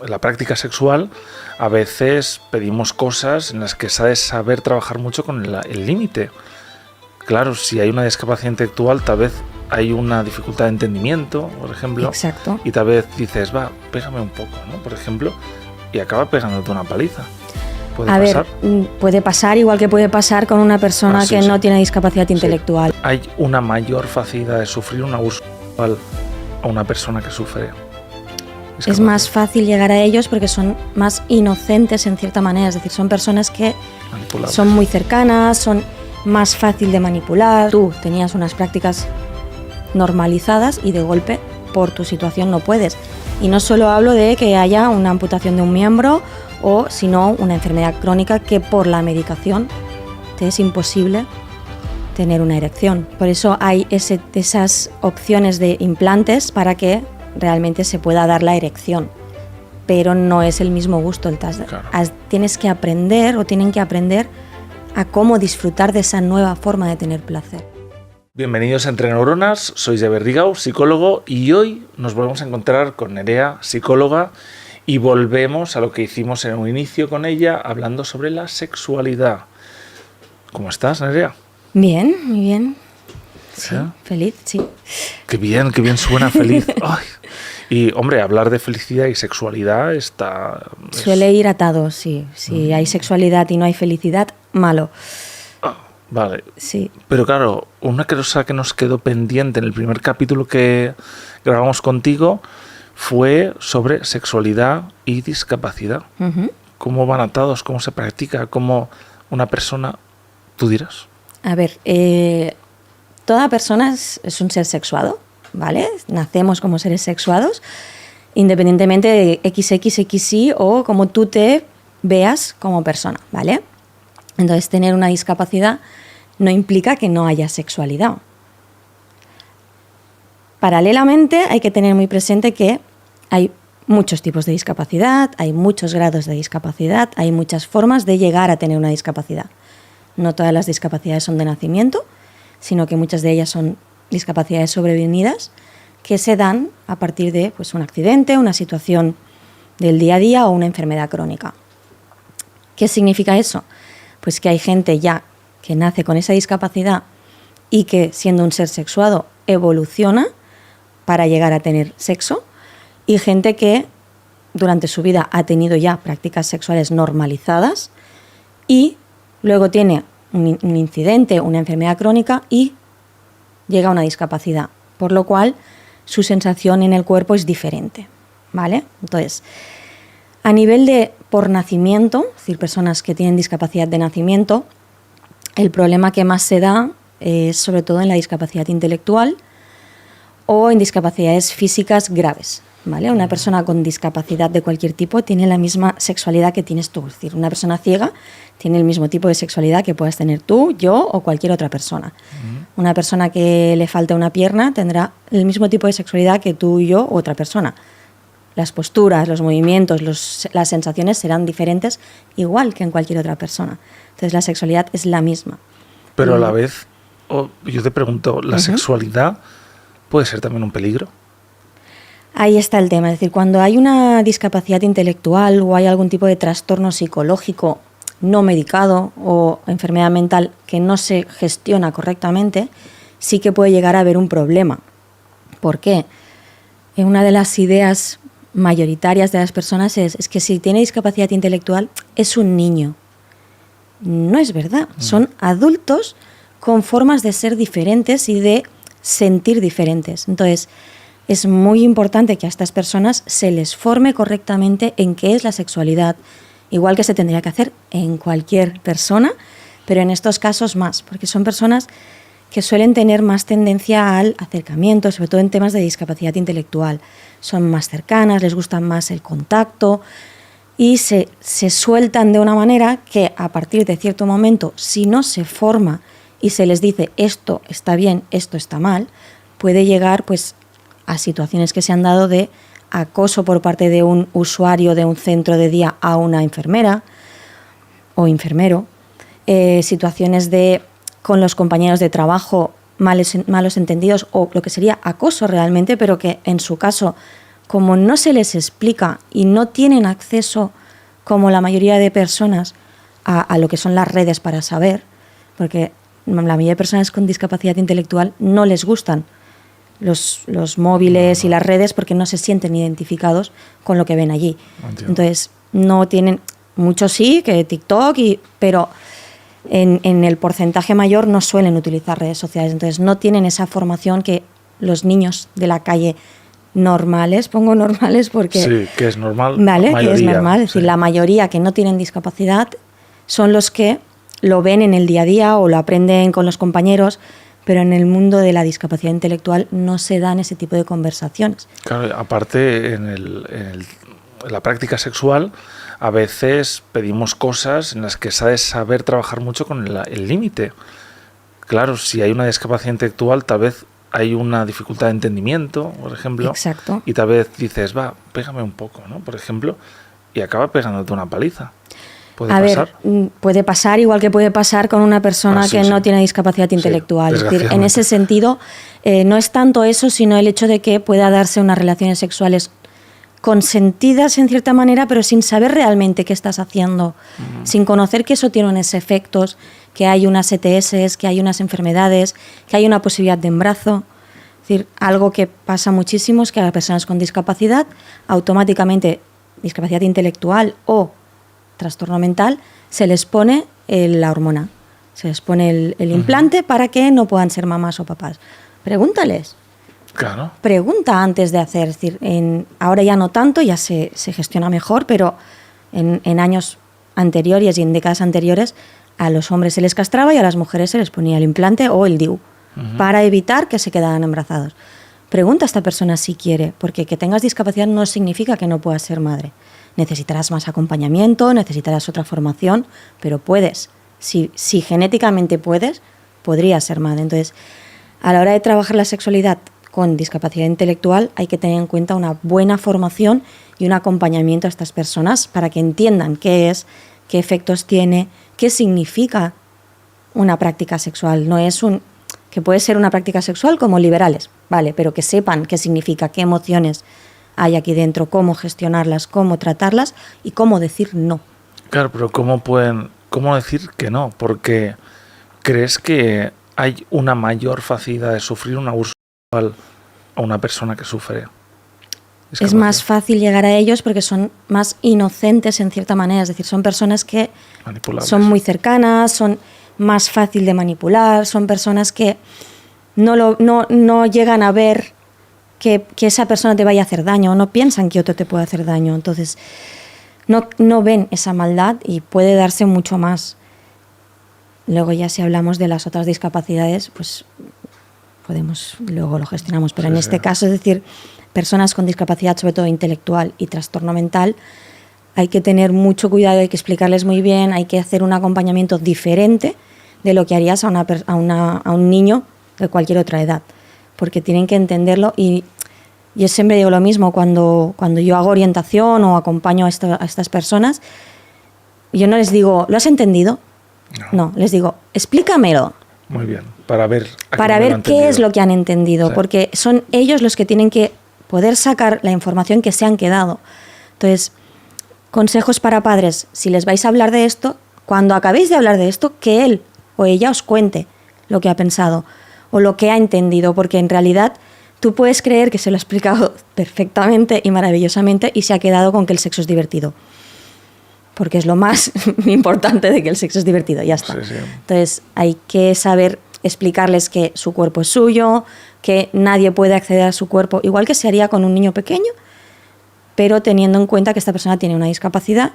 en la práctica sexual a veces pedimos cosas en las que se ha de saber trabajar mucho con el límite. Claro, si hay una discapacidad intelectual, tal vez hay una dificultad de entendimiento, por ejemplo. Exacto. Y tal vez dices, pégame un poco, ¿no? Por ejemplo, y acaba pegándote una paliza. ¿Puede pasar? Puede pasar, igual que puede pasar con una persona que no tiene discapacidad intelectual. ¿Hay una mayor facilidad de sufrir un abuso sexual a una persona que sufre? Es más fácil llegar a ellos porque son más inocentes en cierta manera, es decir, son personas que son muy cercanas, son más fácil de manipular. Tú tenías unas prácticas normalizadas y de golpe por tu situación no puedes. Y no solo hablo de que haya una amputación de un miembro o sino una enfermedad crónica que por la medicación te es imposible tener una erección. Por eso hay esas opciones de implantes para que realmente se pueda dar la erección. Pero no es el mismo gusto. Claro. Tienes que aprender o tienen que aprender a cómo disfrutar de esa nueva forma de tener placer. Bienvenidos a Entre Neuronas, soy Javier Rigau, psicólogo, y hoy nos volvemos a encontrar con Nerea, psicóloga, y volvemos a lo que hicimos en un inicio con ella, hablando sobre la sexualidad. ¿Cómo estás, Nerea? Bien, muy bien. Sí, ¿Eh? Feliz, sí. Qué bien suena feliz. Ay. Y, hombre, hablar de felicidad y sexualidad suele ir atado, sí. Si hay sexualidad y no hay felicidad, malo. Vale. Sí. Pero claro, una cosa que nos quedó pendiente en el primer capítulo que grabamos contigo fue sobre sexualidad y discapacidad. Uh-huh. ¿Cómo van atados? ¿Cómo se practica? ¿Cómo una persona, tú dirás? A ver, toda persona es un ser sexuado, ¿vale? Nacemos como seres sexuados, independientemente de XXXY o como tú te veas como persona, ¿vale? Entonces, tener una discapacidad no implica que no haya sexualidad. Paralelamente, hay que tener muy presente que hay muchos tipos de discapacidad, hay muchos grados de discapacidad, hay muchas formas de llegar a tener una discapacidad. No todas las discapacidades son de nacimiento, sino que muchas de ellas son discapacidades sobrevenidas que se dan a partir de un accidente, una situación del día a día o una enfermedad crónica. ¿Qué significa eso? Pues que hay gente ya que nace con esa discapacidad y que, siendo un ser sexuado, evoluciona para llegar a tener sexo, y gente que durante su vida ha tenido ya prácticas sexuales normalizadas y luego tiene un incidente, una enfermedad crónica y llega a una discapacidad, por lo cual su sensación en el cuerpo es diferente, ¿vale? Entonces, a nivel de por nacimiento, es decir, personas que tienen discapacidad de nacimiento, el problema que más se da es sobre todo en la discapacidad intelectual o en discapacidades físicas graves, ¿vale? Una persona con discapacidad de cualquier tipo tiene la misma sexualidad que tienes tú, es decir, una persona ciega tiene el mismo tipo de sexualidad que puedas tener tú, yo o cualquier otra persona. Uh-huh. Una persona que le falte una pierna tendrá el mismo tipo de sexualidad que tú, yo u otra persona. Las posturas, los movimientos, las sensaciones serán diferentes, igual que en cualquier otra persona. Entonces, la sexualidad es la misma. Pero a la vez, yo te pregunto, ¿la sexualidad puede ser también un peligro? Ahí está el tema. Es decir, cuando hay una discapacidad intelectual o hay algún tipo de trastorno psicológico no medicado o enfermedad mental que no se gestiona correctamente, sí que puede llegar a haber un problema. ¿Por qué? Una de las ideas mayoritarias de las personas es que si tiene discapacidad intelectual es un niño. No es verdad. Son adultos con formas de ser diferentes y de sentir diferentes. Entonces, es muy importante que a estas personas se les forme correctamente en qué es la sexualidad, igual que se tendría que hacer en cualquier persona, pero en estos casos más, porque son personas que suelen tener más tendencia al acercamiento, sobre todo en temas de discapacidad intelectual. Son más cercanas, les gusta más el contacto y se sueltan de una manera que a partir de cierto momento, si no se forma y se les dice esto está bien, esto está mal, puede llegar a situaciones que se han dado de acoso por parte de un usuario de un centro de día a una enfermera o enfermero, situaciones de con los compañeros de trabajo malos entendidos o lo que sería acoso realmente, pero que en su caso como no se les explica y no tienen acceso, como la mayoría de personas, a lo que son las redes para saber, porque la mayoría de personas con discapacidad intelectual no les gustan los móviles y las redes porque no se sienten identificados con lo que ven allí. Entiendo. Entonces, no tienen, muchos sí, que TikTok, pero en el porcentaje mayor no suelen utilizar redes sociales. Entonces, no tienen esa formación que los niños de la calle normales, pongo normales porque... Sí, que es normal. Vale, Mayoría, que es normal. Es decir, sí. la mayoría que no tienen discapacidad son los que lo ven en el día a día o lo aprenden con los compañeros, pero en el mundo de la discapacidad intelectual no se dan ese tipo de conversaciones. Claro, aparte en la práctica sexual a veces pedimos cosas en las que se ha de saber trabajar mucho con el límite. Claro, si hay una discapacidad intelectual, tal vez hay una dificultad de entendimiento, por ejemplo. Exacto. Y tal vez dices, va, pégame un poco, ¿no? Por ejemplo, y acaba pegándote una paliza. ¿Puede A pasar? ver, puede pasar, igual que puede pasar con una persona Sí, que sí. no tiene discapacidad Sí, intelectual. Es decir, en desgraciadamente. ese sentido, no es tanto eso, sino el hecho de que pueda darse unas relaciones sexuales consentidas en cierta manera, pero sin saber realmente qué estás haciendo, sin conocer que eso tiene unos efectos, que hay unas ETS, que hay unas enfermedades, que hay una posibilidad de embarazo. Es decir, algo que pasa muchísimo es que a las personas con discapacidad, automáticamente, discapacidad intelectual o trastorno mental, se les pone la hormona, se les pone el implante para que no puedan ser mamás o papás. Pregúntales. Claro. Pregunta antes de hacer. Es decir, ahora ya no tanto, ya se gestiona mejor, pero en años anteriores y en décadas anteriores a los hombres se les castraba y a las mujeres se les ponía el implante o el DIU para evitar que se quedaran embarazados. Pregunta a esta persona si quiere, porque que tengas discapacidad no significa que no puedas ser madre. Necesitarás más acompañamiento, necesitarás otra formación, pero puedes. Si genéticamente puedes, podrías ser madre. Entonces, a la hora de trabajar la sexualidad con discapacidad intelectual hay que tener en cuenta una buena formación y un acompañamiento a estas personas para que entiendan qué es, qué efectos tiene, qué significa una práctica sexual. No es que puede ser una práctica sexual como liberales, vale, pero que sepan qué significa, qué emociones hay aquí dentro, cómo gestionarlas, cómo tratarlas y cómo decir no. Claro, pero ¿cómo decir que no? Porque ¿crees que hay una mayor facilidad de sufrir un abuso sexual a una persona que sufre? Es más fácil llegar a ellos porque son más inocentes en cierta manera, es decir, son personas que Manipulables. son muy cercanas, son más fácil de manipular, son personas que no llegan a ver que esa persona te vaya a hacer daño, o no piensan que otro te puede hacer daño, entonces no ven esa maldad y puede darse mucho más. Luego ya si hablamos de las otras discapacidades, pues luego lo gestionamos, pero en este caso, es decir, personas con discapacidad, sobre todo intelectual y trastorno mental, hay que tener mucho cuidado, hay que explicarles muy bien, hay que hacer un acompañamiento diferente de lo que harías a un niño de cualquier otra edad, porque tienen que entenderlo. Y yo siempre digo lo mismo, cuando yo hago orientación o acompaño a estas personas, yo no les digo, ¿lo has entendido? No, les digo, explícamelo. Muy bien, para ver Qué es lo que han entendido, sí. Porque son ellos los que tienen que poder sacar la información que se han quedado. Entonces, consejos para padres, si les vais a hablar de esto, cuando acabéis de hablar de esto, que él o ella os cuente lo que ha pensado o lo que ha entendido, porque en realidad tú puedes creer que se lo ha explicado perfectamente y maravillosamente y se ha quedado con que el sexo es divertido. Porque es lo más importante de que el sexo es divertido, ya está. Sí, sí. Entonces hay que saber explicarles que su cuerpo es suyo, que nadie puede acceder a su cuerpo, igual que se haría con un niño pequeño, pero teniendo en cuenta que esta persona tiene una discapacidad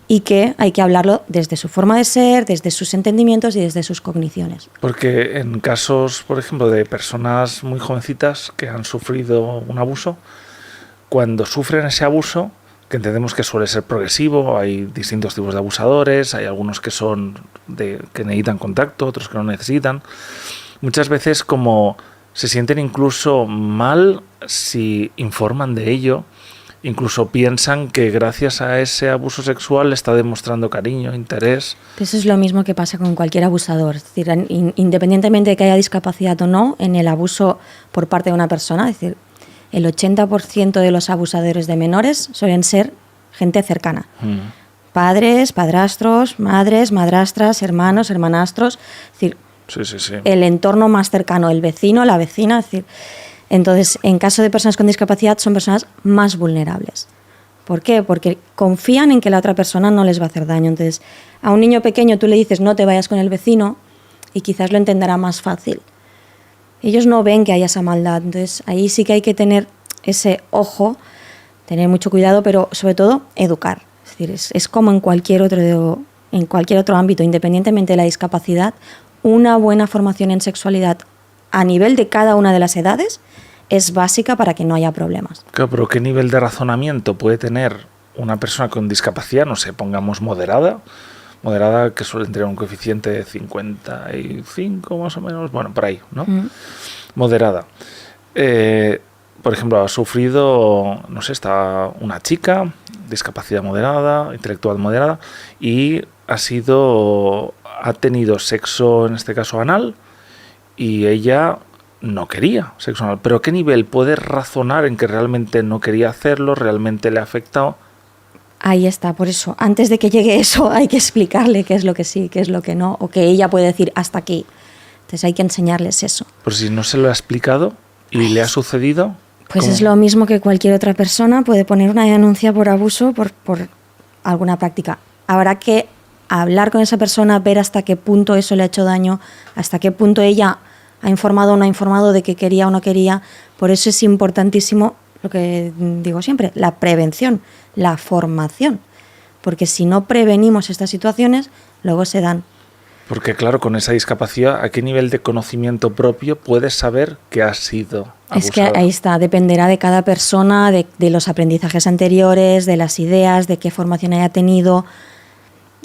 y que hay que hablarlo desde su forma de ser, desde sus entendimientos y desde sus cogniciones. Porque en casos, por ejemplo, de personas muy jovencitas que han sufrido un abuso, cuando sufren ese abuso, que entendemos que suele ser progresivo, hay distintos tipos de abusadores, hay algunos que que necesitan contacto, otros que no necesitan. Muchas veces como se sienten incluso mal si informan de ello, incluso piensan que gracias a ese abuso sexual le está demostrando cariño, interés. Eso es lo mismo que pasa con cualquier abusador. Es decir, independientemente de que haya discapacidad o no, en el abuso por parte de una persona, es decir, el 80% de los abusadores de menores suelen ser gente cercana. Padres, padrastros, madres, madrastras, hermanos, hermanastros. Es decir, Sí. el entorno más cercano, el vecino, la vecina. Es decir, entonces, en caso de personas con discapacidad, son personas más vulnerables. ¿Por qué? Porque confían en que la otra persona no les va a hacer daño. Entonces, a un niño pequeño tú le dices no te vayas con el vecino y quizás lo entenderá más fácil. Ellos no ven que haya esa maldad. Entonces, ahí sí que hay que tener ese ojo, tener mucho cuidado, pero sobre todo educar. Es decir, es como en cualquier otro ámbito, independientemente de la discapacidad, una buena formación en sexualidad a nivel de cada una de las edades es básica para que no haya problemas. Claro, pero ¿qué nivel de razonamiento puede tener una persona con discapacidad? No sé, pongamos moderada, que suelen tener un coeficiente de 55 más o menos, bueno, por ahí, ¿no? Moderada. Por ejemplo, ha sufrido, no sé, está una chica, discapacidad moderada, intelectual moderada, y ha tenido sexo, en este caso anal, y ella no quería sexo anal. Pero ¿a qué nivel puede razonar en que realmente no quería hacerlo, realmente le ha afectado? Ahí está, por eso, antes de que llegue eso hay que explicarle qué es lo que sí, qué es lo que no, o que ella puede decir hasta aquí. Entonces hay que enseñarles eso. Pero si no se lo ha explicado y le ha sucedido... Pues ¿cómo? es lo mismo que cualquier otra persona puede poner una denuncia por abuso por alguna práctica. Habrá que hablar con esa persona, ver hasta qué punto eso le ha hecho daño, hasta qué punto ella ha informado o no ha informado de que quería o no quería. Por eso es importantísimo, lo que digo siempre, la prevención, la formación. Porque si no prevenimos estas situaciones, luego se dan. Porque claro, con esa discapacidad, ¿a qué nivel de conocimiento propio puedes saber que has sido abusada? Es que ahí está, dependerá de cada persona, de los aprendizajes anteriores, de las ideas, de qué formación haya tenido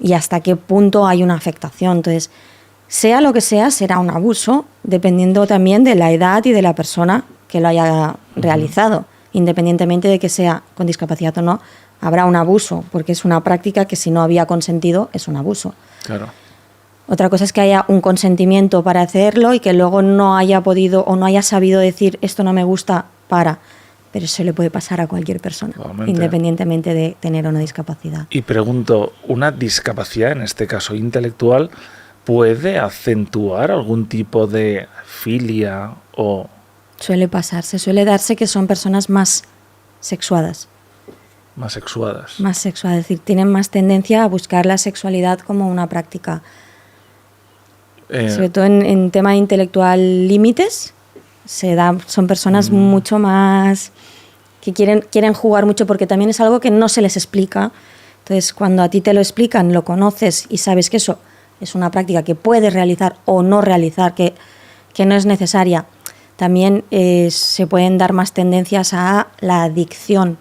y hasta qué punto hay una afectación. Entonces, sea lo que sea, será un abuso, dependiendo también de la edad y de la persona que lo haya realizado. Independientemente de que sea con discapacidad o no, habrá un abuso, porque es una práctica que si no había consentido es un abuso. Claro. Otra cosa es que haya un consentimiento para hacerlo y que luego no haya podido o no haya sabido decir esto no me gusta pero eso le puede pasar a cualquier persona, Totalmente. independientemente de tener o no discapacidad. Y pregunto, ¿una discapacidad, en este caso intelectual, puede acentuar algún tipo de filia o...? Suele suele darse que son personas más sexuadas. Más sexuadas. Más sexuadas, es decir, tienen más tendencia a buscar la sexualidad como una práctica. Sobre todo en tema intelectual límites, son personas mucho más que quieren jugar mucho porque también es algo que no se les explica. Entonces, cuando a ti te lo explican, lo conoces y sabes que eso es una práctica que puedes realizar o no realizar, que no es necesaria, también se pueden dar más tendencias a la adicción.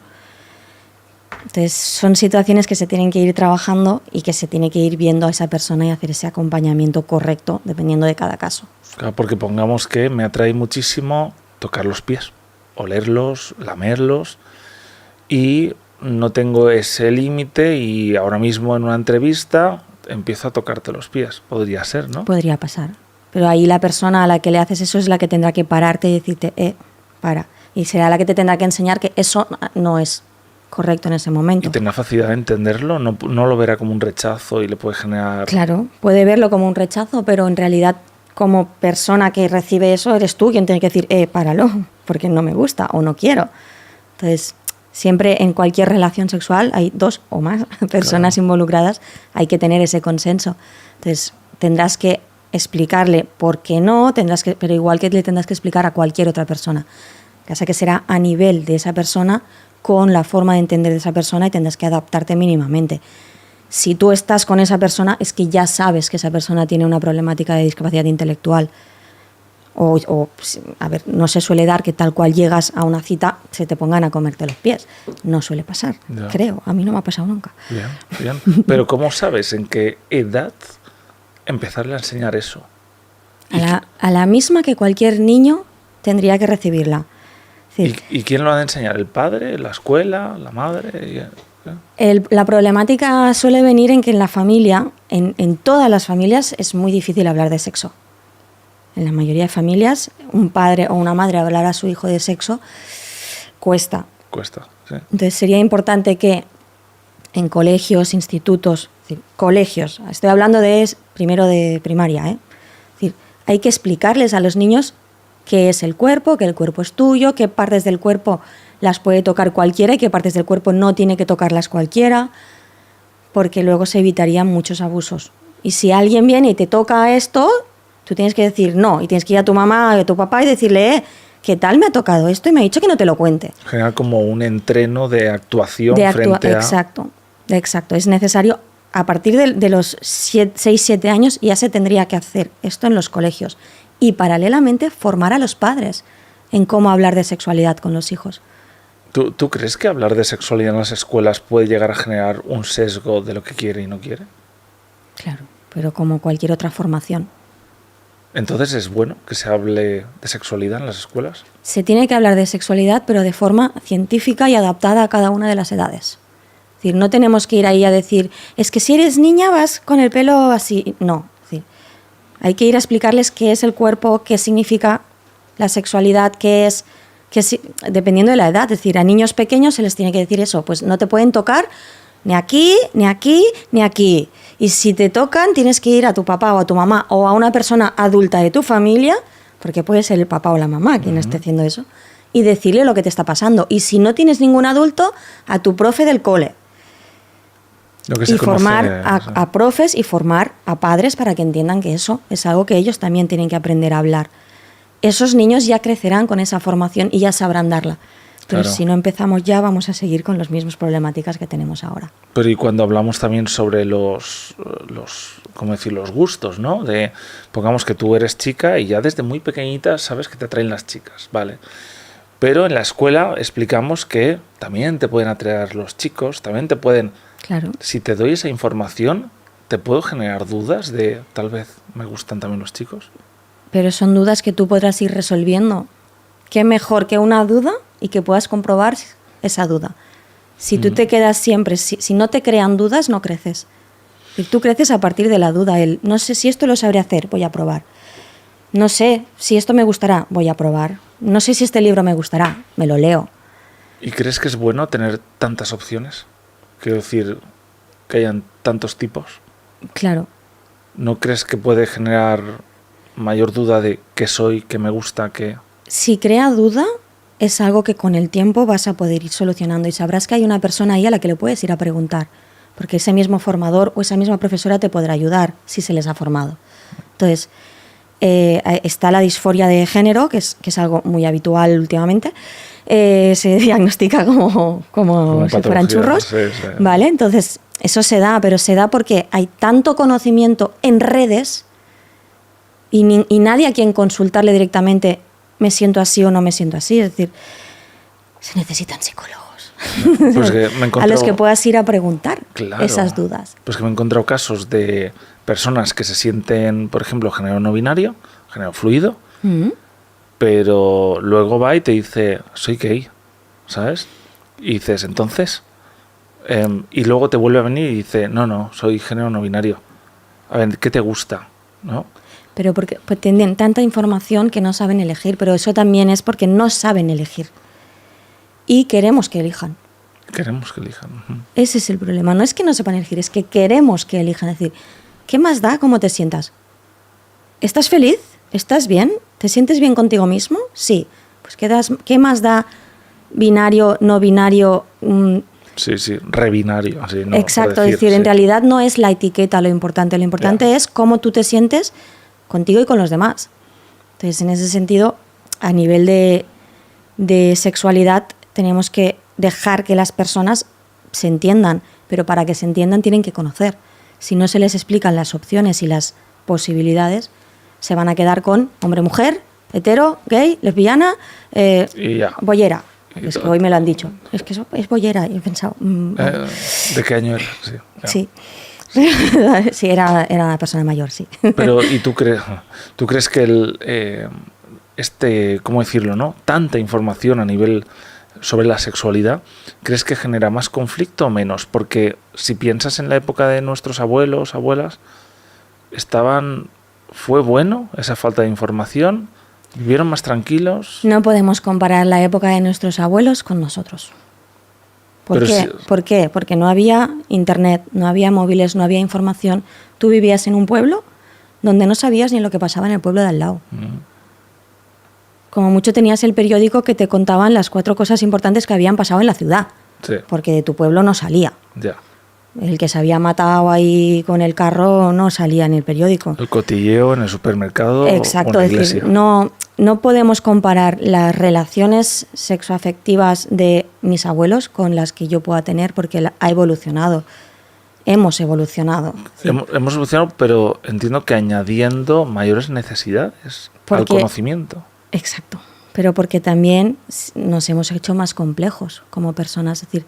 Entonces, son situaciones que se tienen que ir trabajando y que se tiene que ir viendo a esa persona y hacer ese acompañamiento correcto, dependiendo de cada caso. Claro, porque pongamos que me atrae muchísimo tocar los pies, olerlos, lamerlos, y no tengo ese límite y ahora mismo en una entrevista empiezo a tocarte los pies. Podría ser, ¿no? Podría pasar. Pero ahí la persona a la que le haces eso es la que tendrá que pararte y decirte, para. Y será la que te tendrá que enseñar que eso no es correcto en ese momento. ¿Y tendrá facilidad de entenderlo? ¿No lo verá como un rechazo y le puede generar...? Claro, puede verlo como un rechazo, pero en realidad como persona que recibe eso eres tú quien tiene que decir, páralo, porque no me gusta o no quiero. Entonces, siempre en cualquier relación sexual hay dos o más personas involucradas, hay que tener ese consenso. Entonces, tendrás que explicarle por qué no, pero igual que le tendrás que explicar a cualquier otra persona. Pasa que será a nivel de esa persona, con la forma de entender de esa persona y tendrás que adaptarte mínimamente. Si tú estás con esa persona es que ya sabes que esa persona tiene una problemática de discapacidad intelectual. A ver, no se suele dar que tal cual llegas a una cita se te pongan a comerte los pies. No suele pasar, creo. A mí no me ha pasado nunca. Bien. Pero ¿cómo sabes en qué edad empezarle a enseñar eso? A la misma que cualquier niño tendría que recibirla. ¿Y quién lo ha de enseñar? ¿El padre? ¿La escuela? ¿La madre? La problemática suele venir en que en la familia, en todas las familias, es muy difícil hablar de sexo. En la mayoría de familias, un padre o una madre hablar a su hijo de sexo cuesta. Cuesta, sí. Entonces sería importante que en colegios, institutos, es decir, colegios, estoy hablando de primero de primaria, es decir, hay que explicarles a los niños qué es el cuerpo, que el cuerpo es tuyo, qué partes del cuerpo las puede tocar cualquiera y qué partes del cuerpo no tiene que tocarlas cualquiera, porque luego se evitarían muchos abusos. Y si alguien viene y te toca esto, tú tienes que decir no, y tienes que ir a tu mamá, a tu papá y decirle, ¿qué tal me ha tocado esto? Y me ha dicho que no te lo cuente. Generar como un entreno de actuación frente a... Exacto. Es necesario, a partir de los 6-7 años ya se tendría que hacer esto en los colegios. Y paralelamente formar a los padres en cómo hablar de sexualidad con los hijos. ¿Tú crees que hablar de sexualidad en las escuelas puede llegar a generar un sesgo de lo que quiere y no quiere? Claro, pero como cualquier otra formación. Entonces, ¿es bueno que se hable de sexualidad en las escuelas? Se tiene que hablar de sexualidad, pero de forma científica y adaptada a cada una de las edades. Es decir, no tenemos que ir ahí a decir, es que si eres niña vas con el pelo así. No, es decir, hay que ir a explicarles qué es el cuerpo, qué significa la sexualidad, dependiendo de la edad. Es decir, a niños pequeños se les tiene que decir eso, pues no te pueden tocar ni aquí, ni aquí, ni aquí. Y si te tocan, tienes que ir a tu papá o a tu mamá o a una persona adulta de tu familia, porque puede ser el papá o la mamá quien esté haciendo eso, y decirle lo que te está pasando. Y si no tienes ningún adulto, a tu profe del cole. Y formar a profes y formar a padres para que entiendan que eso es algo que ellos también tienen que aprender a hablar. Esos niños ya crecerán con esa formación y ya sabrán darla. Pero si no empezamos ya, vamos a seguir con las mismas problemáticas que tenemos ahora. Pero y cuando hablamos también sobre los gustos, ¿no? Pongamos que tú eres chica y ya desde muy pequeñita sabes que te atraen las chicas, ¿vale? Pero en la escuela explicamos que también te pueden atraer los chicos, también te pueden... Claro. Si te doy esa información, ¿te puedo generar dudas de tal vez me gustan también los chicos? Pero son dudas que tú podrás ir resolviendo. ¿Qué mejor que una duda y que puedas comprobar esa duda? Si tú te quedas siempre, si no te crean dudas, no creces. Y tú creces a partir de la duda. No sé si esto lo sabré hacer, voy a probar. No sé si esto me gustará, voy a probar. No sé si este libro me gustará, me lo leo. ¿Y crees que es bueno tener tantas opciones? Quiero decir, que hayan tantos tipos. Claro. ¿No crees que puede generar mayor duda de qué soy, qué me gusta, qué...? Si crea duda, es algo que con el tiempo vas a poder ir solucionando y sabrás que hay una persona ahí a la que le puedes ir a preguntar, porque ese mismo formador o esa misma profesora te podrá ayudar si se les ha formado. Entonces, está la disforia de género, que es algo muy habitual últimamente. Se diagnostica como si fueran churros. Sí. ¿Vale? Entonces, eso se da, pero se da porque hay tanto conocimiento en redes y nadie a quien consultarle directamente me siento así o no me siento así. Es decir, se necesitan psicólogos pues que a los que puedas ir a preguntar esas dudas. Pues que me he encontrado casos de personas que se sienten, por ejemplo, género no binario, género fluido, pero luego va y te dice, soy gay, ¿sabes? Y dices, entonces... y luego te vuelve a venir y dice, no, soy género no binario. A ver, ¿qué te gusta? ¿No? Pero porque tienen tanta información que no saben elegir, pero eso también es porque no saben elegir. Y queremos que elijan. Queremos que elijan. Ese es el problema. No es que no sepan elegir, es que queremos que elijan. Es decir, ¿qué más da cómo te sientas? ¿Estás feliz? ¿Estás bien? ¿Te sientes bien contigo mismo? Sí. Pues ¿qué más da binario, no binario? Sí, rebinario. Así, ¿no? Exacto, es decir, en realidad no es la etiqueta lo importante es cómo tú te sientes contigo y con los demás. Entonces, en ese sentido, a nivel de sexualidad, tenemos que dejar que las personas se entiendan, pero para que se entiendan tienen que conocer. Si no se les explican las opciones y las posibilidades, se van a quedar con hombre-mujer, hetero, gay, lesbiana, boyera. Es que hoy me lo han dicho. Es que eso es boyera. Y he pensado... ¿De qué año era? Sí. Sí, era una persona mayor, sí. Pero, ¿y tú crees que ¿cómo decirlo, no? Tanta información a nivel sobre la sexualidad, ¿crees que genera más conflicto o menos? Porque si piensas en la época de nuestros abuelos, abuelas, ¿fue bueno esa falta de información? ¿Vivieron más tranquilos? No podemos comparar la época de nuestros abuelos con nosotros. ¿Por Pero qué? sí. ¿Por qué? Porque no había internet, no había móviles, no había información. Tú vivías en un pueblo donde no sabías ni lo que pasaba en el pueblo de al lado. Como mucho tenías el periódico que te contaban las 4 cosas importantes que habían pasado en la ciudad, Sí, porque de tu pueblo no salía. ya. El que se había matado ahí con el carro no salía en el periódico. El cotilleo en el supermercado Exacto, o en la es iglesia. decir, no podemos comparar las relaciones sexoafectivas de mis abuelos con las que yo pueda tener porque ha evolucionado. Hemos evolucionado. Sí. Hemos evolucionado, pero entiendo que añadiendo mayores necesidades al Porque- conocimiento. Exacto, pero porque también nos hemos hecho más complejos como personas. Es decir,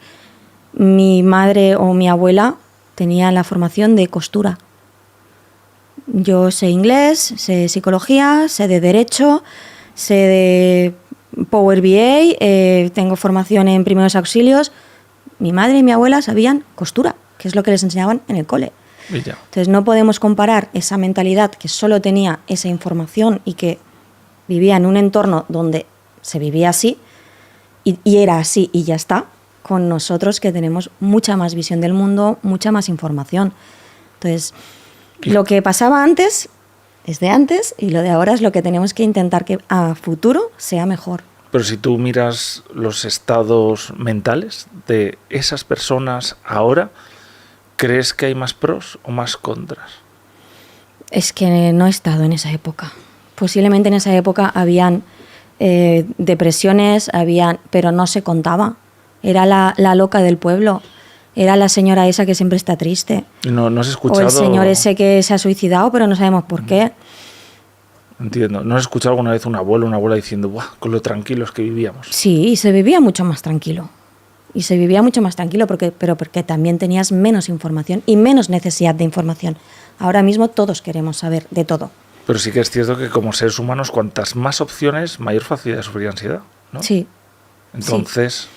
mi madre o mi abuela tenía la formación de costura. Yo sé inglés, sé psicología, sé de derecho, sé de Power BI, tengo formación en primeros auxilios. Mi madre y mi abuela sabían costura, que es lo que les enseñaban en el cole. Y ya. Entonces no podemos comparar esa mentalidad que solo tenía esa información y que vivía en un entorno donde se vivía así y era así y ya está, con nosotros que tenemos mucha más visión del mundo, mucha más información. Entonces, lo que pasaba antes es de antes y lo de ahora es lo que tenemos que intentar que a futuro sea mejor. Pero si tú miras los estados mentales de esas personas ahora, ¿crees que hay más pros o más contras? Es que no he estado en esa época. Posiblemente en esa época habían depresiones, pero no se contaba. Era la loca del pueblo. Era la señora esa que siempre está triste. No has O escuchado... el señor ese que se ha suicidado, pero no sabemos por qué. Entiendo. ¿No has escuchado alguna vez un abuelo o una abuela diciendo, ¡buah, con lo tranquilos que vivíamos! Sí, y se vivía mucho más tranquilo. Y se vivía mucho más tranquilo pero porque también tenías menos información y menos necesidad de información. Ahora mismo todos queremos saber de todo. Pero sí que es cierto que como seres humanos, cuantas más opciones, mayor facilidad de sufrir ansiedad, ¿no? Sí. Entonces...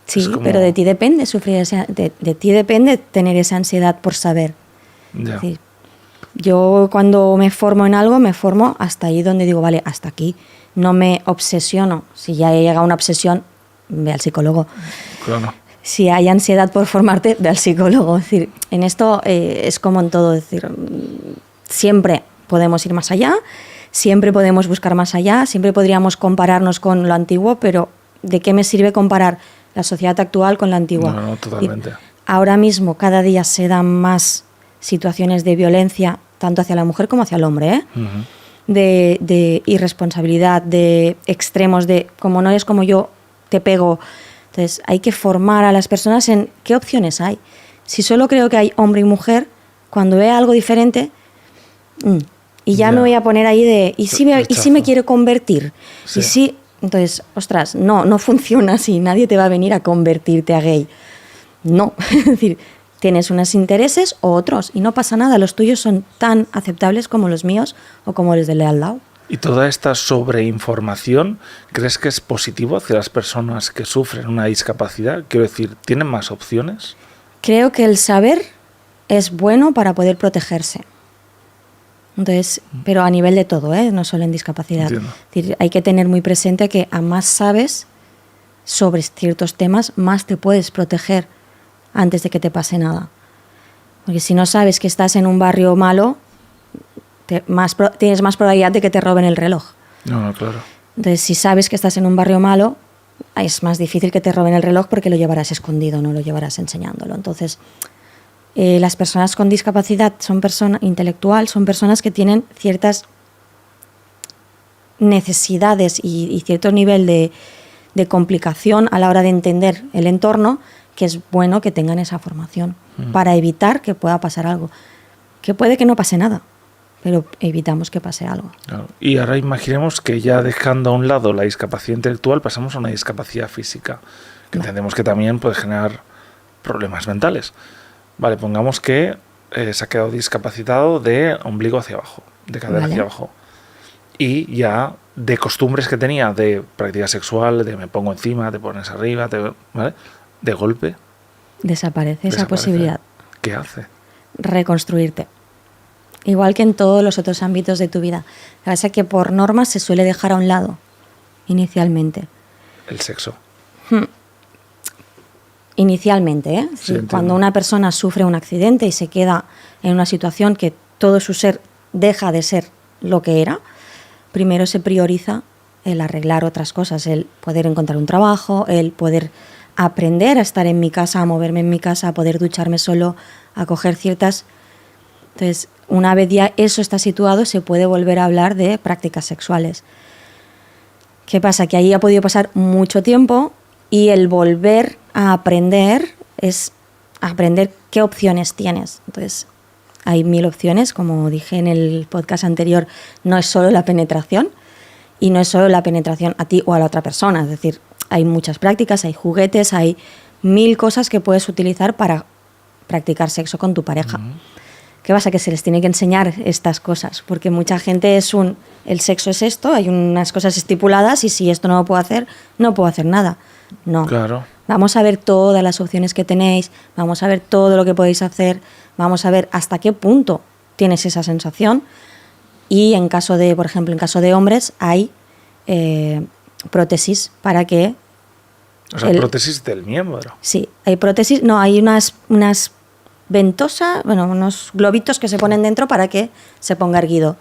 Sí, es como- pero de ti depende de ti depende tener esa ansiedad por saber. Ya. Es decir, yo cuando me formo en algo, me formo hasta ahí donde digo, vale, hasta aquí. No me obsesiono. Si ya he llegado a una obsesión, ve al psicólogo. Claro. Si hay ansiedad por formarte, ve al psicólogo. Es decir, en esto es como en todo. Es decir, siempre podemos ir más allá, siempre podemos buscar más allá, siempre podríamos compararnos con lo antiguo, pero ¿de qué me sirve comparar la sociedad actual con la antigua? No, totalmente. Ahora mismo cada día se dan más situaciones de violencia, tanto hacia la mujer como hacia el hombre, ¿eh? Ujú. de irresponsabilidad, de extremos, de como no eres como yo, te pego. Entonces hay que formar a las personas en qué opciones hay. Si solo creo que hay hombre y mujer, cuando vea algo diferente, y ya me voy a poner ahí de, ¿y si me quiero convertir? Sí. Y si, entonces, ostras, no funciona así, nadie te va a venir a convertirte a gay. No, es decir, tienes unos intereses o otros y no pasa nada, los tuyos son tan aceptables como los míos o como los del de al lado. ¿Y toda esta sobreinformación crees que es positivo hacia las personas que sufren una discapacidad? Quiero decir, ¿tienen más opciones? Creo que el saber es bueno para poder protegerse. Entonces, pero a nivel de todo, ¿eh? No solo en discapacidad. Entiendo. Es decir, hay que tener muy presente que a más sabes sobre ciertos temas, más te puedes proteger antes de que te pase nada. Porque si no sabes que estás en un barrio malo, tienes más probabilidad de que te roben el reloj. No, claro. Entonces, si sabes que estás en un barrio malo, es más difícil que te roben el reloj porque lo llevarás escondido, no lo llevarás enseñándolo. Entonces, las personas con discapacidad intelectual son personas que tienen ciertas necesidades y cierto nivel de complicación a la hora de entender el entorno, que es bueno que tengan esa formación para evitar que pueda pasar algo. Que puede que no pase nada, pero evitamos que pase algo. Claro. Y ahora imaginemos que ya dejando a un lado la discapacidad intelectual pasamos a una discapacidad física, que entendemos que también puede generar problemas mentales. Vale, pongamos que se ha quedado discapacitado de ombligo hacia abajo, de cadera Vale. hacia abajo. Y ya de costumbres que tenía de práctica sexual, de me pongo encima, te pones arriba, ¿vale? De golpe. Desaparece esa desaparece. posibilidad. ¿Qué hace? Reconstruirte. igual que en todos los otros ámbitos de tu vida. Lo que pasa es que por norma se suele dejar a un lado inicialmente. El sexo. Inicialmente, ¿eh? Sí, entiendo. Cuando una persona sufre un accidente y se queda en una situación que todo su ser deja de ser lo que era, primero se prioriza el arreglar otras cosas, el poder encontrar un trabajo, el poder aprender a estar en mi casa, a moverme en mi casa, a poder ducharme solo, a coger ciertas... Entonces, una vez ya eso está situado, se puede volver a hablar de prácticas sexuales. ¿Qué pasa? Que ahí ha podido pasar mucho tiempo y el volver a aprender es aprender qué opciones tienes. Entonces, hay 1000 opciones, como dije en el podcast anterior, no es solo la penetración y no es solo la penetración a ti o a la otra persona, es decir, hay muchas prácticas, hay juguetes, hay 1000 cosas que puedes utilizar para practicar sexo con tu pareja. ¿Qué pasa? Que se les tiene que enseñar estas cosas, porque mucha gente el sexo es esto, hay unas cosas estipuladas y si esto no lo puedo hacer, no puedo hacer nada. No. Claro. Vamos a ver todas las opciones que tenéis, vamos a ver todo lo que podéis hacer, vamos a ver hasta qué punto tienes esa sensación. Y en caso de, por ejemplo, en caso de hombres, hay prótesis para que... O sea, prótesis del miembro. Sí, hay prótesis, no, hay unas ventosas, bueno, unos globitos que se ponen dentro para que se ponga erguido.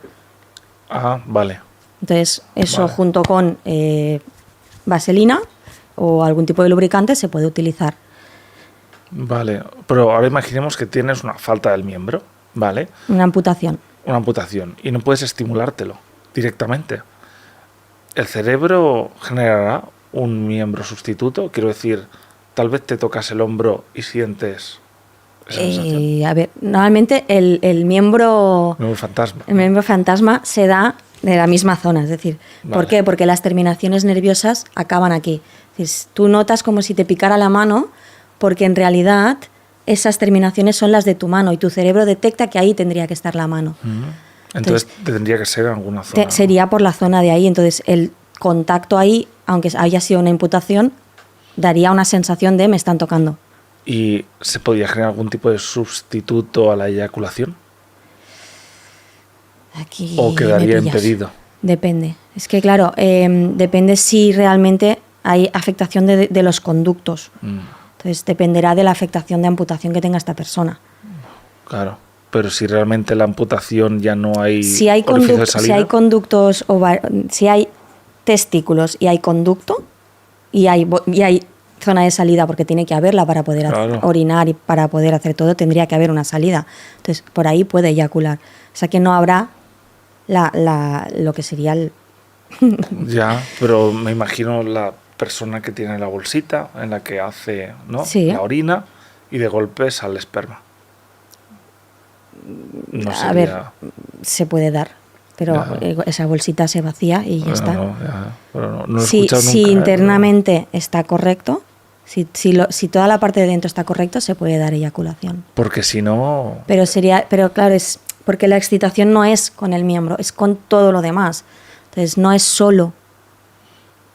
Ah, vale. Entonces, eso Vale. junto con vaselina o algún tipo de lubricante se puede utilizar. Vale, pero ahora imaginemos que tienes una falta del miembro, ¿vale? Una amputación. Una amputación y no puedes estimulártelo directamente. ¿El cerebro generará un miembro sustituto? Quiero decir, tal vez te tocas el hombro y sientes esa sensación. A ver, normalmente el miembro... Miembro fantasma. El miembro fantasma se da de la misma zona, es decir, ¿por Vale. qué? Porque las terminaciones nerviosas acaban aquí. Es decir, tú notas como si te picara la mano, porque en realidad esas terminaciones son las de tu mano y tu cerebro detecta que ahí tendría que estar la mano. Entonces tendría que ser en alguna zona. Sería por la zona de ahí, entonces el contacto ahí, aunque haya sido una imputación, daría una sensación de me están tocando. ¿Y se podría generar algún tipo de sustituto a la eyaculación? Aquí ¿O quedaría me pillas. impedido? Depende. Es que, claro, depende si realmente hay afectación de los conductos. Entonces, dependerá de la afectación de amputación que tenga esta persona. Claro. Pero si realmente la amputación ya no hay Si hay, orificio de salida. si hay conductos, si hay testículos y hay conducto y hay zona de salida, porque tiene que haberla para poder Claro. orinar y para poder hacer todo, tendría que haber una salida. Entonces, por ahí puede eyacular. O sea que no habrá lo que sería el... Ya, pero me imagino la persona que tiene la bolsita en la que hace, ¿no? Sí. La orina y de golpe sale esperma. No A ver, sería... se puede dar, pero Ya. esa bolsita se vacía y ya Bueno, está. no, ya, pero no lo he Si escuchado nunca, pero- internamente está correcto, si toda la parte de dentro está correcto, se puede dar eyaculación. Porque si no... Pero claro, es porque la excitación no es con el miembro, es con todo lo demás. Entonces no es solo.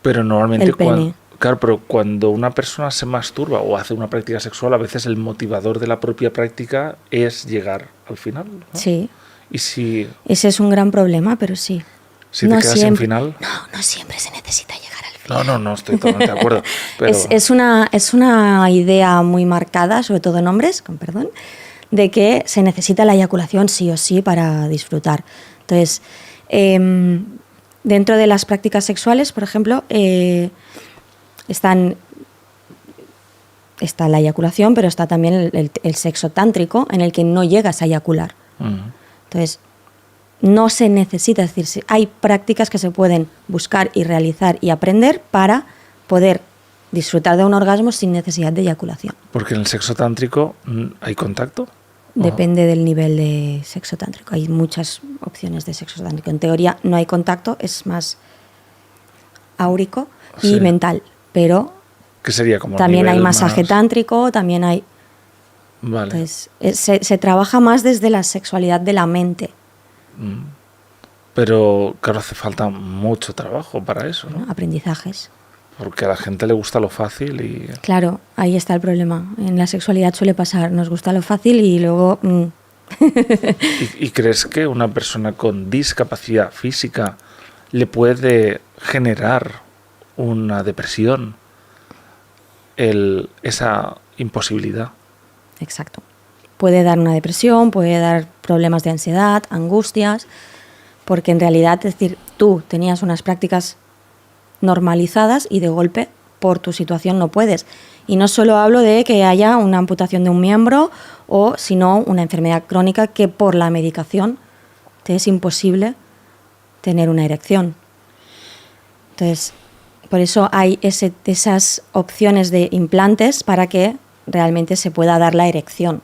Pero normalmente El pene. Claro, pero cuando una persona se masturba o hace una práctica sexual, a veces el motivador de la propia práctica es llegar al final, ¿no? Sí, Y si ese es un gran problema, pero sí. te quedas en final... No siempre se necesita llegar al final. No, estoy totalmente de acuerdo. Pero Es una idea muy marcada, sobre todo en hombres, con perdón, de que se necesita la eyaculación sí o sí para disfrutar. Entonces, dentro de las prácticas sexuales, por ejemplo, está la eyaculación, pero está también el sexo tántrico, en el que no llegas a eyacular. Entonces, no se necesita, es decir, hay prácticas que se pueden buscar y realizar y aprender para poder disfrutar de un orgasmo sin necesidad de eyaculación. porque en el sexo tántrico hay contacto. Depende del nivel de sexo tántrico. Hay muchas opciones de sexo tántrico. En teoría no hay contacto, es más áurico y Sí. mental, pero Que sería como el también hay nivel masaje más- tántrico, también hay... Vale. Entonces, se trabaja más desde la sexualidad de la mente, Pero claro, hace falta mucho trabajo para eso, ¿no? ¿no? Aprendizajes. Porque a la gente le gusta lo fácil y... Claro, ahí está el problema. En la sexualidad suele pasar, nos gusta lo fácil y luego ¿Y crees que una persona con discapacidad física le puede generar una depresión esa imposibilidad? Exacto. Puede dar una depresión, puede dar problemas de ansiedad, angustias, porque en realidad, es decir, tú tenías unas prácticas normalizadas y de golpe por tu situación no puedes. Y no solo hablo de que haya una amputación de un miembro o sino una enfermedad crónica que por la medicación te es imposible tener una erección. Entonces, por eso hay esas opciones de implantes para que realmente se pueda dar la erección.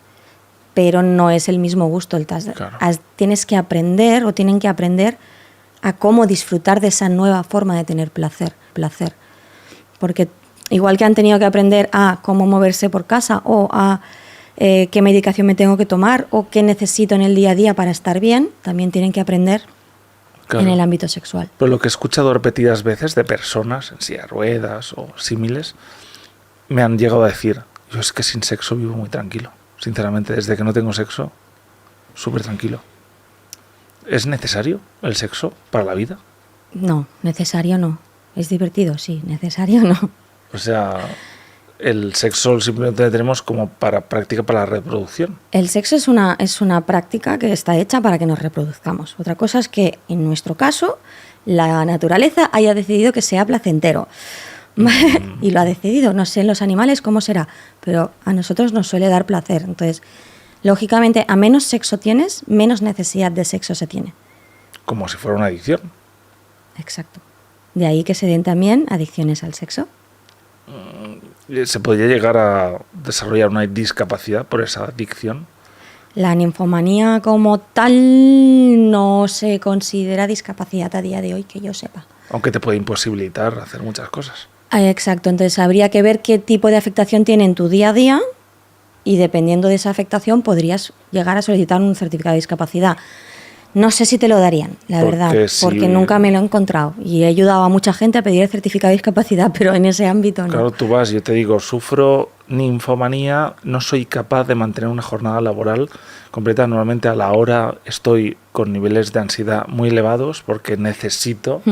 Pero no es el mismo gusto. Claro. Tienes que aprender o tienen que aprender a cómo disfrutar de esa nueva forma de tener placer. Porque igual que han tenido que aprender a cómo moverse por casa o a qué medicación me tengo que tomar o qué necesito en el día a día para estar bien, también tienen que aprender en el ámbito sexual. Pero lo que he escuchado repetidas veces de personas en silla de ruedas o símiles, me han llegado a decir, yo es que sin sexo vivo muy tranquilo. Sinceramente, desde que no tengo sexo, súper tranquilo. ¿Es necesario el sexo para la vida? No, necesario no. Es divertido, sí, necesario no. O sea, el sexo simplemente lo tenemos como para práctica para la reproducción. El sexo es una práctica que está hecha para que nos reproduzcamos. Otra cosa es que, en nuestro caso, la naturaleza haya decidido que sea placentero. Y lo ha decidido. No sé en los animales cómo será, pero a nosotros nos suele dar placer. Entonces, lógicamente, a menos sexo tienes, menos necesidad de sexo se tiene. Como si fuera una adicción. Exacto. De ahí que se den también adicciones al sexo. ¿Se podría llegar a desarrollar una discapacidad por esa adicción? La ninfomanía como tal no se considera discapacidad a día de hoy, que yo sepa. Aunque te puede imposibilitar hacer muchas cosas. Exacto, entonces habría que ver qué tipo de afectación tiene en tu día a día y dependiendo de esa afectación podrías llegar a solicitar un certificado de discapacidad. No sé si te lo darían, la verdad, porque nunca me lo he encontrado y he ayudado a mucha gente a pedir el certificado de discapacidad, pero en ese ámbito no. Claro, tú vas, yo te digo, sufro ninfomanía, no soy capaz de mantener una jornada laboral completa. Normalmente a la hora estoy con niveles de ansiedad muy elevados porque necesito...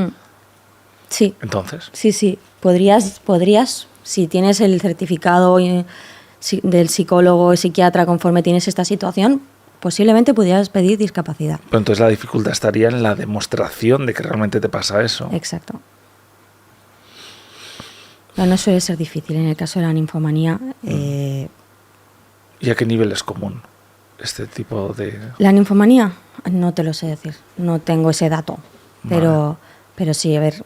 Sí. Entonces. Sí. Podrías, si tienes el certificado del psicólogo o psiquiatra conforme tienes esta situación, posiblemente pudieras pedir discapacidad. Pero entonces la dificultad estaría en la demostración de que realmente te pasa eso. Exacto. No suele ser difícil en el caso de la ninfomanía. ¿Y a qué nivel es común este tipo de...? La ninfomanía, no te lo sé decir. No tengo ese dato. Pero sí, a ver,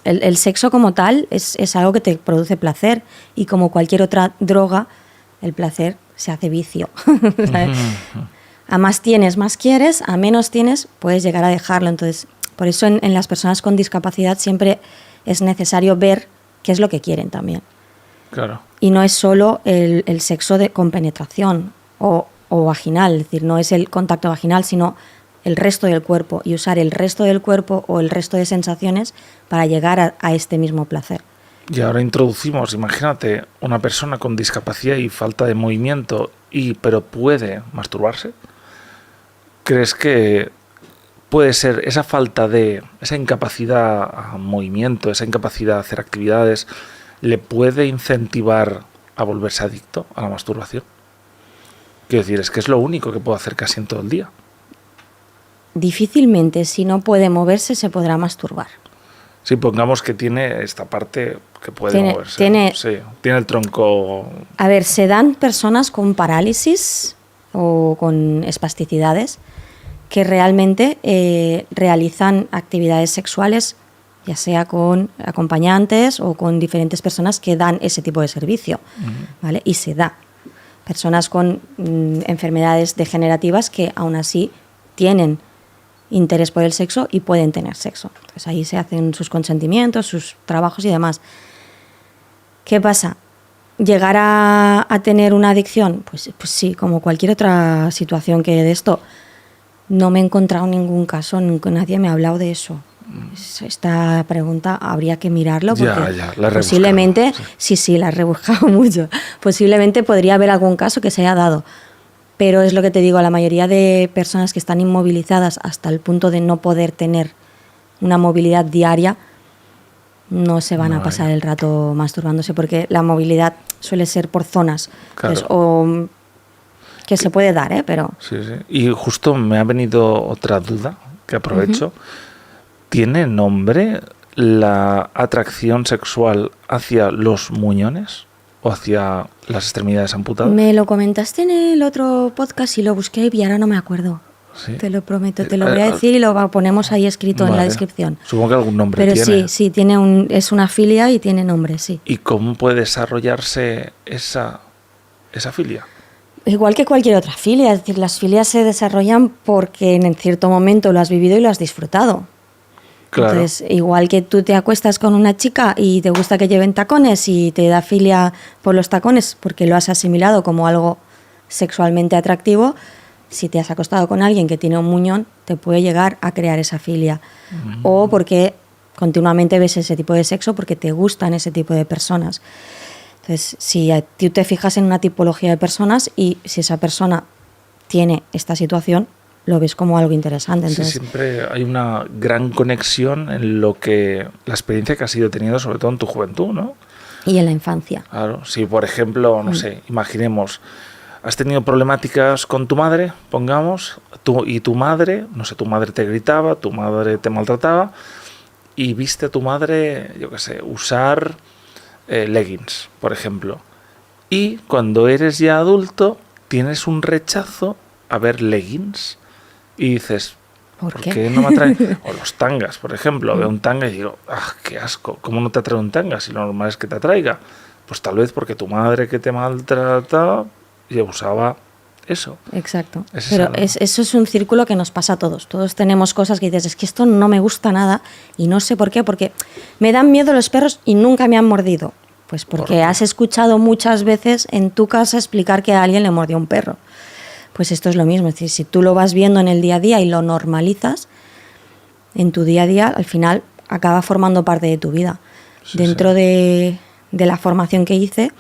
el sexo como tal es algo que te produce placer y como cualquier otra droga, el placer se hace vicio. ¿Sabes? A más tienes, más quieres, a menos tienes, puedes llegar a dejarlo. Entonces, por eso en las personas con discapacidad siempre es necesario ver qué es lo que quieren también. Claro. Y no es solo el sexo con penetración o vaginal, es decir, no es el contacto vaginal, sino el resto del cuerpo y usar el resto del cuerpo o el resto de sensaciones para llegar a este mismo placer. Y ahora introducimos, imagínate, una persona con discapacidad y falta de movimiento, pero puede masturbarse. ¿Crees que puede ser esa falta de, esa incapacidad a movimiento, esa incapacidad a hacer actividades, le puede incentivar a volverse adicto a la masturbación? Quiero decir, es que es lo único que puedo hacer casi en todo el día. Difícilmente, si no puede moverse, se podrá masturbar. Sí, pongamos que tiene esta parte que puede moverse. Tiene el tronco... A ver, se dan personas con parálisis o con espasticidades que realmente realizan actividades sexuales, ya sea con acompañantes o con diferentes personas que dan ese tipo de servicio, ¿vale? Y se da. Personas con enfermedades degenerativas que aún así tienen interés por el sexo y pueden tener sexo. Entonces ahí se hacen sus consentimientos, sus trabajos y demás. ¿Qué pasa? ¿Llegar a tener una adicción? Pues sí, como cualquier otra situación que de esto. No me he encontrado ningún caso, nunca nadie me ha hablado de eso. Esta pregunta habría que mirarlo porque la posiblemente, sí, la he rebuscado mucho. Posiblemente podría haber algún caso que se haya dado. Pero es lo que te digo, la mayoría de personas que están inmovilizadas hasta el punto de no poder tener una movilidad diaria, no se van a pasar el rato masturbándose, porque la movilidad suele ser por zonas. Claro. O que se puede dar, pero... Sí, sí. Y justo me ha venido otra duda, que aprovecho. ¿Tiene nombre la atracción sexual hacia los muñones o hacia las extremidades amputadas? Me lo comentaste en el otro podcast y lo busqué y ahora no me acuerdo. ¿Sí? Te lo prometo, te lo voy a decir y lo ponemos ahí escrito en la descripción. Supongo que algún nombre pero tiene. Sí, es una filia y tiene nombre, sí. ¿Y cómo puede desarrollarse esa filia? Igual que cualquier otra filia, es decir, las filias se desarrollan porque en cierto momento lo has vivido y lo has disfrutado. Claro. Entonces, igual que tú te acuestas con una chica y te gusta que lleven tacones y te da filia por los tacones porque lo has asimilado como algo sexualmente atractivo, si te has acostado con alguien que tiene un muñón, te puede llegar a crear esa filia. O porque continuamente ves ese tipo de sexo porque te gustan ese tipo de personas. Entonces, si tú te fijas en una tipología de personas y si esa persona tiene esta situación, lo ves como algo interesante. Entonces, sí, siempre hay una gran conexión en lo que la experiencia que has ido teniendo, sobre todo en tu juventud, ¿no? Y en la infancia. Claro, si por ejemplo, no sé, imaginemos, has tenido problemáticas con tu madre, pongamos, y tu madre, no sé, tu madre te gritaba, tu madre te maltrataba, y viste a tu madre, yo qué sé, usar leggings, por ejemplo. Y cuando eres ya adulto, tienes un rechazo a ver leggings. Y dices, ¿por qué no me atraen? O los tangas, por ejemplo. Veo un tanga y digo, ¡ah, qué asco! ¿Cómo no te atrae un tanga si lo normal es que te atraiga? Pues tal vez porque tu madre que te maltrataba ya usaba eso. Exacto. Pero eso es un círculo que nos pasa a todos. Todos tenemos cosas que dices, es que esto no me gusta nada y no sé por qué, porque me dan miedo los perros y nunca me han mordido. Pues porque has escuchado muchas veces en tu casa explicar que a alguien le mordió un perro. Pues esto es lo mismo, es decir, si tú lo vas viendo en el día a día y lo normalizas, en tu día a día al final acaba formando parte de tu vida. Sí, dentro de la formación que hice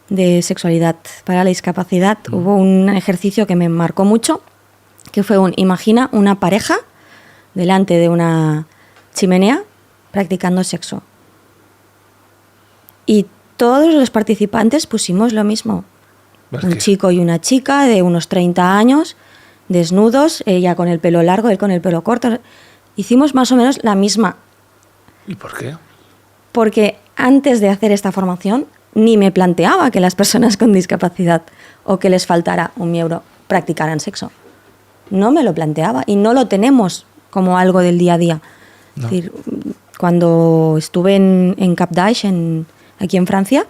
de sexualidad para la discapacidad, hubo un ejercicio que me marcó mucho, que fue imagina una pareja delante de una chimenea practicando sexo. Y todos los participantes pusimos lo mismo. Un chico y una chica de unos 30 años, desnudos, ella con el pelo largo, él con el pelo corto. Hicimos más o menos la misma. ¿Y por qué? Porque antes de hacer esta formación ni me planteaba que las personas con discapacidad o que les faltara un miembro practicaran sexo. No me lo planteaba y no lo tenemos como algo del día a día. No. Es decir, cuando estuve en Cap d'Aix, aquí en Francia,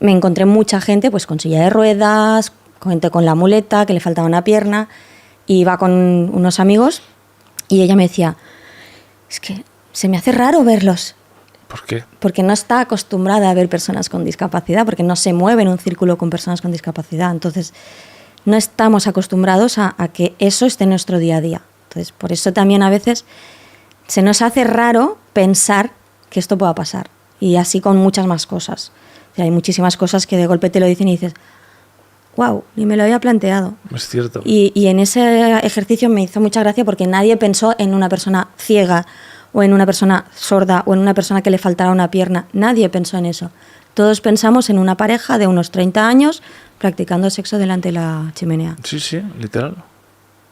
me encontré mucha gente pues con silla de ruedas, gente con la muleta, que le faltaba una pierna, y iba con unos amigos y ella me decía, es que se me hace raro verlos. ¿Por qué? Porque no está acostumbrada a ver personas con discapacidad, porque no se mueve en un círculo con personas con discapacidad. Entonces, no estamos acostumbrados a que eso esté en nuestro día a día. Entonces, por eso también a veces se nos hace raro pensar que esto pueda pasar. Y así con muchas más cosas. O sea, hay muchísimas cosas que de golpe te lo dicen y dices, wow, ni me lo había planteado. Es cierto. Y en ese ejercicio me hizo mucha gracia porque nadie pensó en una persona ciega o en una persona sorda o en una persona que le faltara una pierna. Nadie pensó en eso. Todos pensamos en una pareja de unos 30 años practicando sexo delante de la chimenea. Sí, sí, literal.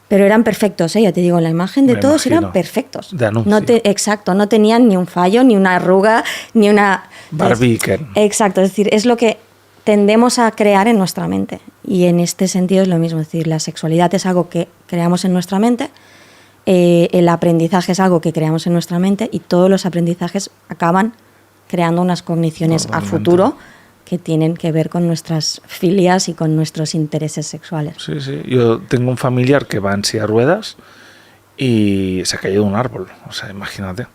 Pero eran perfectos, ya te digo, la imagen de todos eran perfectos. De anuncio. Exacto, no tenían ni un fallo, ni una arruga, ni una... Barbie Ken. Exacto, es decir, es lo que tendemos a crear en nuestra mente. Y en este sentido es lo mismo, es decir, la sexualidad es algo que creamos en nuestra mente, el aprendizaje es algo que creamos en nuestra mente y todos los aprendizajes acaban creando unas cogniciones a futuro que tienen que ver con nuestras filias y con nuestros intereses sexuales. Sí, sí. Yo tengo un familiar que va en silla de ruedas y se ha caído de un árbol. O sea, imagínate.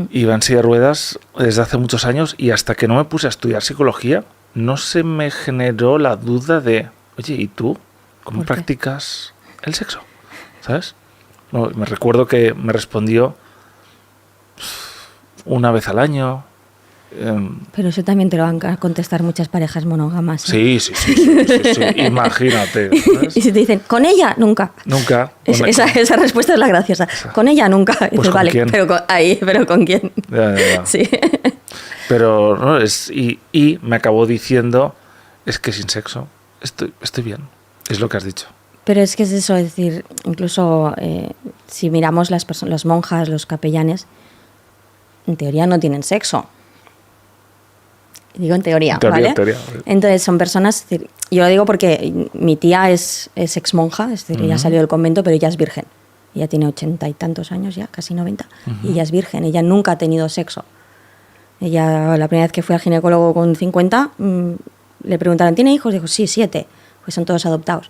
Y va en silla de ruedas desde hace muchos años y hasta que no me puse a estudiar psicología no se me generó la duda de, oye, ¿y tú cómo practicas el sexo? ¿Sabes? No, me recuerdo que me respondió una vez al año, Pero eso también te lo van a contestar muchas parejas monógamas. Sí, ¿eh? sí. Imagínate. ¿Sabes? Y si te dicen, con ella, nunca. Nunca. Esa respuesta es la graciosa. Con ella, nunca. Y Pues dices, ¿con vale, quién? pero ¿con quién? Ya. Sí. Pero no, y me acabó diciendo, es que sin sexo estoy bien. Es lo que has dicho. Pero es que es eso, es decir, incluso si miramos las monjas, los capellanes, en teoría no tienen sexo. Digo en teoría, ¿vale? Teoría. Entonces son personas, es decir, yo lo digo porque mi tía es ex monja, es decir, ella salió del convento, pero ella es virgen. Ella tiene 80 y tantos años ya, casi 90, y ella es virgen, ella nunca ha tenido sexo. Ella, la primera vez que fue al ginecólogo con 50, le preguntaron, ¿tiene hijos? Dijo, sí, 7, pues son todos adoptados.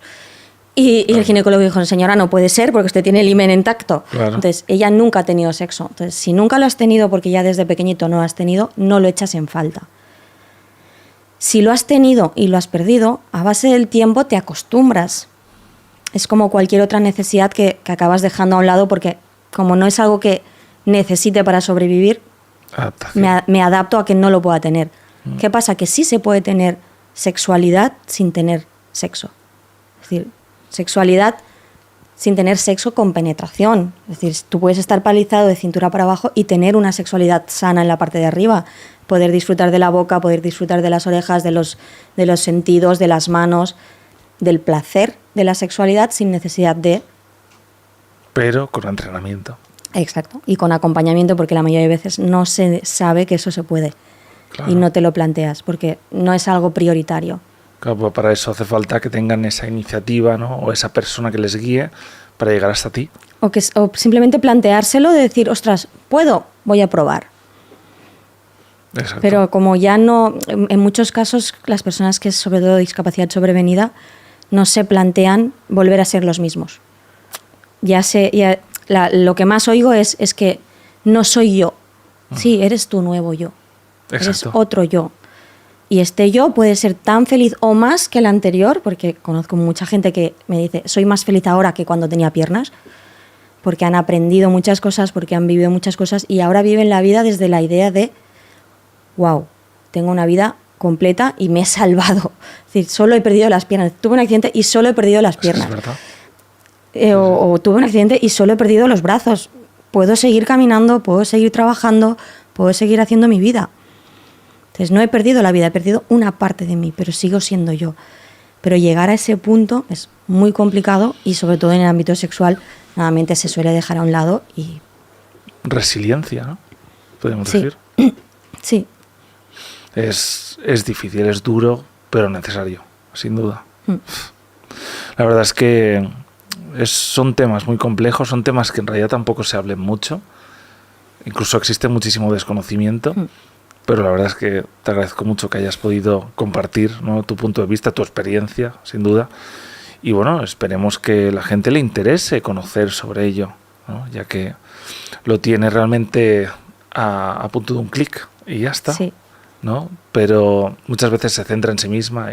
Y el ginecólogo dijo, señora, no puede ser porque usted tiene el himen intacto. Claro. Entonces, ella nunca ha tenido sexo. Entonces, si nunca lo has tenido porque ya desde pequeñito no has tenido, no lo echas en falta. Si lo has tenido y lo has perdido, a base del tiempo te acostumbras. Es como cualquier otra necesidad que acabas dejando a un lado porque como no es algo que necesite para sobrevivir, me adapto a que no lo pueda tener. ¿Qué pasa? Que sí se puede tener sexualidad sin tener sexo. Es decir, sexualidad sin tener sexo con penetración. Es decir, tú puedes estar paralizado de cintura para abajo y tener una sexualidad sana en la parte de arriba. Poder disfrutar de la boca, poder disfrutar de las orejas, de los sentidos, de las manos, del placer de la sexualidad sin necesidad de... Pero con entrenamiento. Exacto. Y con acompañamiento, porque la mayoría de veces no se sabe que eso se puede. Claro. Y no te lo planteas, porque no es algo prioritario. Claro, pues para eso hace falta que tengan esa iniciativa, ¿no? O esa persona que les guíe para llegar hasta ti. O simplemente planteárselo de decir, ostras, ¿puedo? Voy a probar. Exacto. Pero como ya no, en muchos casos las personas que es sobre todo discapacidad sobrevenida no se plantean volver a ser los mismos. Lo que más oigo es que no soy yo. Sí, eres tu nuevo yo. Exacto. Eres otro yo. Y este yo puede ser tan feliz o más que el anterior, porque conozco mucha gente que me dice, soy más feliz ahora que cuando tenía piernas, porque han aprendido muchas cosas, porque han vivido muchas cosas y ahora viven la vida desde la idea de wow, tengo una vida completa y me he salvado. Es decir, solo he perdido las piernas. Tuve un accidente y solo he perdido las piernas. Es verdad. O tuve un accidente y solo he perdido los brazos. Puedo seguir caminando, puedo seguir trabajando, puedo seguir haciendo mi vida. Entonces no he perdido la vida, he perdido una parte de mí, pero sigo siendo yo. Pero llegar a ese punto es muy complicado y sobre todo en el ámbito sexual, nuevamente se suele dejar a un lado y... Resiliencia, ¿no? Podemos Sí. decir. Sí. Es difícil, es duro, pero necesario, sin duda. La verdad es que son temas muy complejos, son temas que en realidad tampoco se hablen mucho. Incluso existe muchísimo desconocimiento, pero la verdad es que te agradezco mucho que hayas podido compartir, ¿no? Tu punto de vista, tu experiencia, sin duda. Y bueno, esperemos que la gente le interese conocer sobre ello, ¿no? Ya que lo tiene realmente a punto de un clic y ya está. Sí. ¿No? Pero muchas veces se centra en sí misma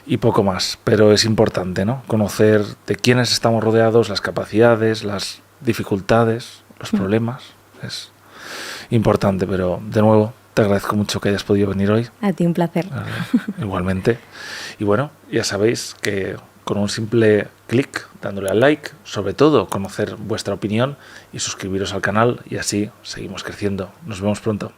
y poco más. Pero es importante, ¿no? Conocer de quiénes estamos rodeados, las capacidades, las dificultades, los problemas. Es importante, pero de nuevo te agradezco mucho que hayas podido venir hoy. A ti un placer. Igualmente. Y bueno, ya sabéis que con un simple clic, dándole al like, sobre todo conocer vuestra opinión y suscribiros al canal y así seguimos creciendo. Nos vemos pronto.